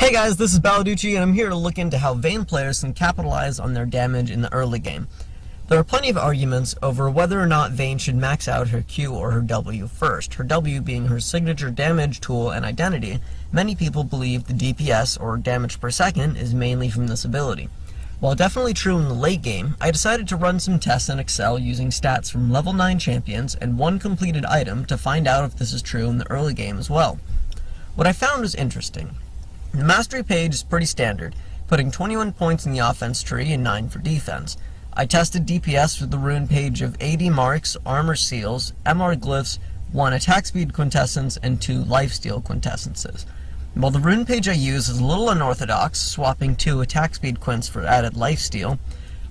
Hey guys, this is Baladucci, and I'm here to look into how Vayne players can capitalize on their damage in the early game. There are plenty of arguments over whether or not Vayne should max out her Q or her W first, her W being her signature damage tool and identity. Many people believe the DPS, or damage per second, is mainly from this ability. While definitely true in the late game, I decided to run some tests in Excel using stats from level 9 champions and one completed item to find out if this is true in the early game as well. What I found was interesting. The mastery page is pretty standard, putting 21 points in the offense tree and 9 for defense. I tested DPS with the rune page of 80 marks, armor seals, MR glyphs, 1 attack speed quintessence, and 2 lifesteal quintessences. While the rune page I use is a little unorthodox, swapping 2 attack speed quints for added lifesteal,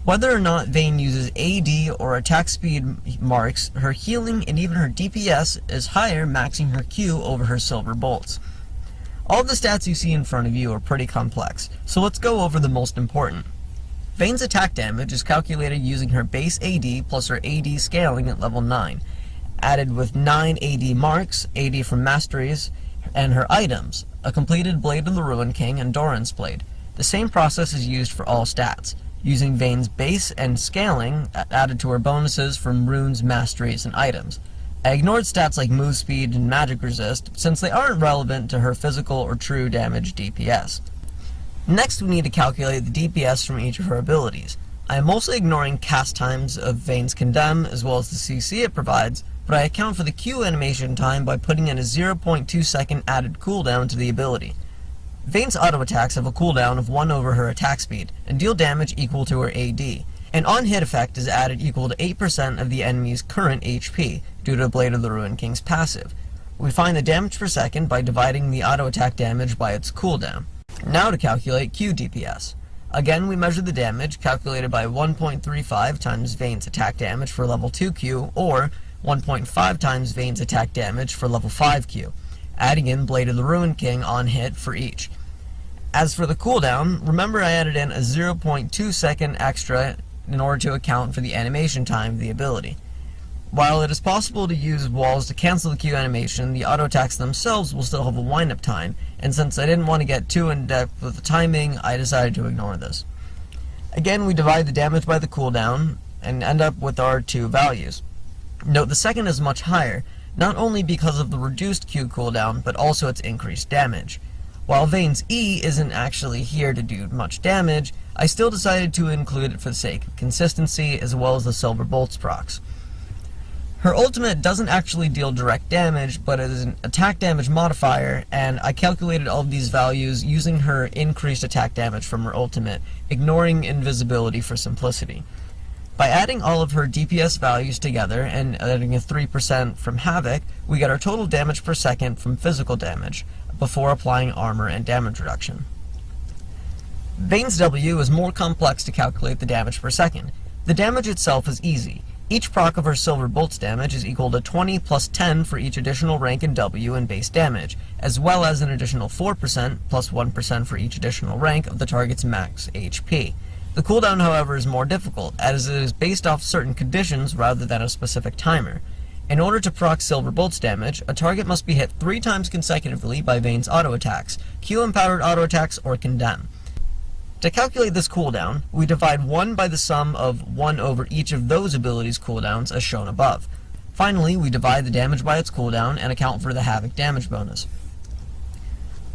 whether or not Vayne uses AD or attack speed marks, her healing and even her DPS is higher, maxing her Q over her silver bolts. All the stats you see in front of you are pretty complex, so let's go over the most important. Vayne's attack damage is calculated using her base AD plus her AD scaling at level 9, added with 9 AD marks, AD from masteries, and her items, a completed Blade of the Ruin King and Doran's Blade. The same process is used for all stats, using Vayne's base and scaling added to her bonuses from runes, masteries, and items. I ignored stats like move speed and magic resist, since they aren't relevant to her physical or true damage DPS. Next, we need to calculate the DPS from each of her abilities. I am mostly ignoring cast times of Vayne's Condemn, as well as the CC it provides, but I account for the Q animation time by putting in a 0.2 second added cooldown to the ability. Vayne's auto attacks have a cooldown of 1 over her attack speed, and deal damage equal to her AD. An on-hit effect is added equal to 8% of the enemy's current HP, due to Blade of the Ruin King's passive. We find the damage per second by dividing the auto-attack damage by its cooldown. Now to calculate Q DPS. Again, we measure the damage, calculated by 1.35 times Vayne's attack damage for level 2 Q, or 1.5 times Vayne's attack damage for level 5 Q, adding in Blade of the Ruin King on hit for each. As for the cooldown, remember I added in a 0.2 second extra in order to account for the animation time of the ability. While it is possible to use walls to cancel the Q animation, the auto attacks themselves will still have a wind-up time, and since I didn't want to get too in-depth with the timing, I decided to ignore this. Again, we divide the damage by the cooldown, and end up with our two values. Note the second is much higher, not only because of the reduced Q cooldown, but also its increased damage. While Vayne's E isn't actually here to do much damage, I still decided to include it for the sake of consistency, as well as the silver bolts procs. Her ultimate doesn't actually deal direct damage, but it is an attack damage modifier, and I calculated all of these values using her increased attack damage from her ultimate, ignoring invisibility for simplicity. By adding all of her DPS values together and adding a 3% from havoc, we get our total damage per second from physical damage, before applying armor and damage reduction. Vayne's W is more complex to calculate the damage per second. The damage itself is easy. Each proc of her silver bolts damage is equal to 20 plus 10 for each additional rank in W and base damage, as well as an additional 4% plus 1% for each additional rank of the target's max HP. The cooldown, however, is more difficult, as it is based off certain conditions rather than a specific timer. In order to proc silver bolts damage, a target must be hit 3 times consecutively by Vayne's auto attacks, Q-empowered auto attacks, or Condemn. To calculate this cooldown, we divide 1 by the sum of 1 over each of those abilities' cooldowns as shown above. Finally, we divide the damage by its cooldown and account for the havoc damage bonus.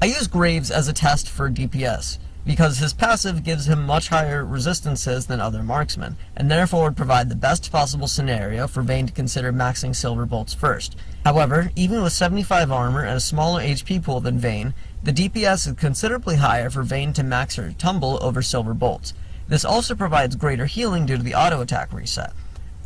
I use Graves as a test for DPS, because his passive gives him much higher resistances than other marksmen, and therefore would provide the best possible scenario for Vayne to consider maxing silver bolts first. However, even with 75 armor and a smaller HP pool than Vayne, the DPS is considerably higher for Vayne to max her Tumble over silver bolts. This also provides greater healing due to the auto attack reset.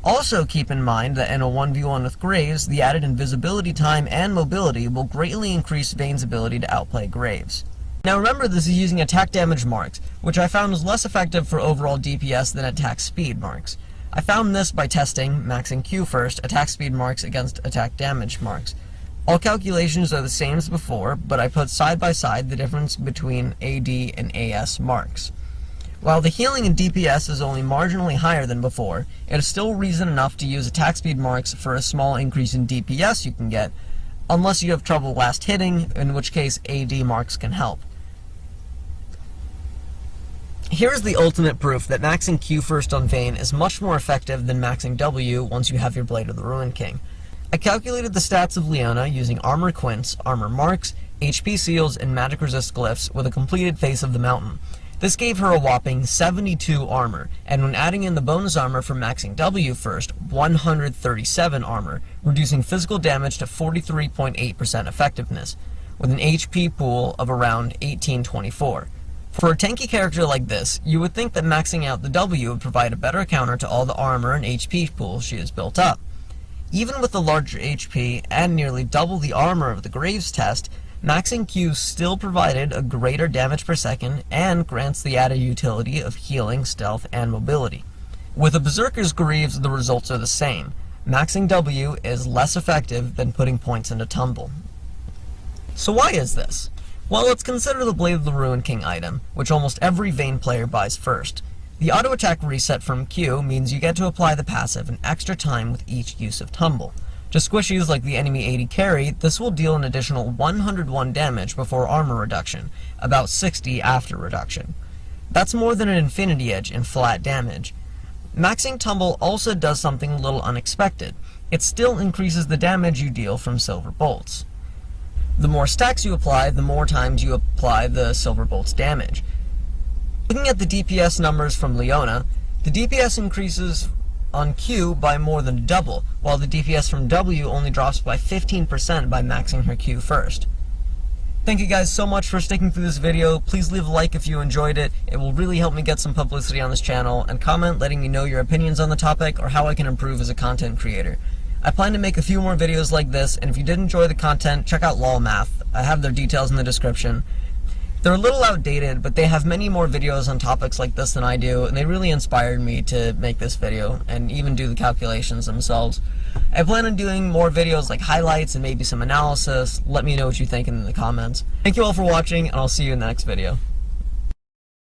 Also keep in mind that in a 1v1 with Graves, the added invisibility time and mobility will greatly increase Vayne's ability to outplay Graves. Now remember, this is using attack damage marks, which I found was less effective for overall DPS than attack speed marks. I found this by testing, maxing Q first, attack speed marks against attack damage marks. All calculations are the same as before, but I put side by side the difference between AD and AS marks. While the healing in DPS is only marginally higher than before, it is still reason enough to use attack speed marks for a small increase in DPS you can get, unless you have trouble last hitting, in which case AD marks can help. Here's the ultimate proof that maxing Q first on Vayne is much more effective than maxing W once you have your Blade of the Ruined King. I calculated the stats of Leona using armor quints, armor marks, HP seals, and magic resist glyphs with a completed Face of the Mountain. This gave her a whopping 72 armor, and when adding in the bonus armor from maxing W first, 137 armor, reducing physical damage to 43.8% effectiveness, with an HP pool of around 1824. For a tanky character like this, you would think that maxing out the W would provide a better counter to all the armor and HP pool she has built up. Even with the larger HP and nearly double the armor of the Graves test, maxing Q still provided a greater damage per second and grants the added utility of healing, stealth, and mobility. With a Berserker's Greaves, the results are the same. Maxing W is less effective than putting points into Tumble. So why is this? Well, let's consider the Blade of the Ruined King item, which almost every Vayne player buys first. The auto attack reset from Q means you get to apply the passive an extra time with each use of Tumble. To squishies like the enemy 80 carry, this will deal an additional 101 damage before armor reduction, about 60 after reduction. That's more than an Infinity Edge in flat damage. Maxing Tumble also does something a little unexpected. It still increases the damage you deal from Silver Bolts. The more stacks you apply, the more times you apply the Silver Bolt's damage. Looking at the DPS numbers from Leona, the DPS increases on Q by more than double, while the DPS from W only drops by 15% by maxing her Q first. Thank you guys so much for sticking through this video. Please leave a like if you enjoyed it. It will really help me get some publicity on this channel, and comment letting me know your opinions on the topic or how I can improve as a content creator. I plan to make a few more videos like this, and if you did enjoy the content, check out Vayne Math. I have their details in the description. They're a little outdated, but they have many more videos on topics like this than I do, and they really inspired me to make this video, and even do the calculations themselves. I plan on doing more videos like highlights and maybe some analysis. Let me know what you think in the comments. Thank you all for watching, and I'll see you in the next video.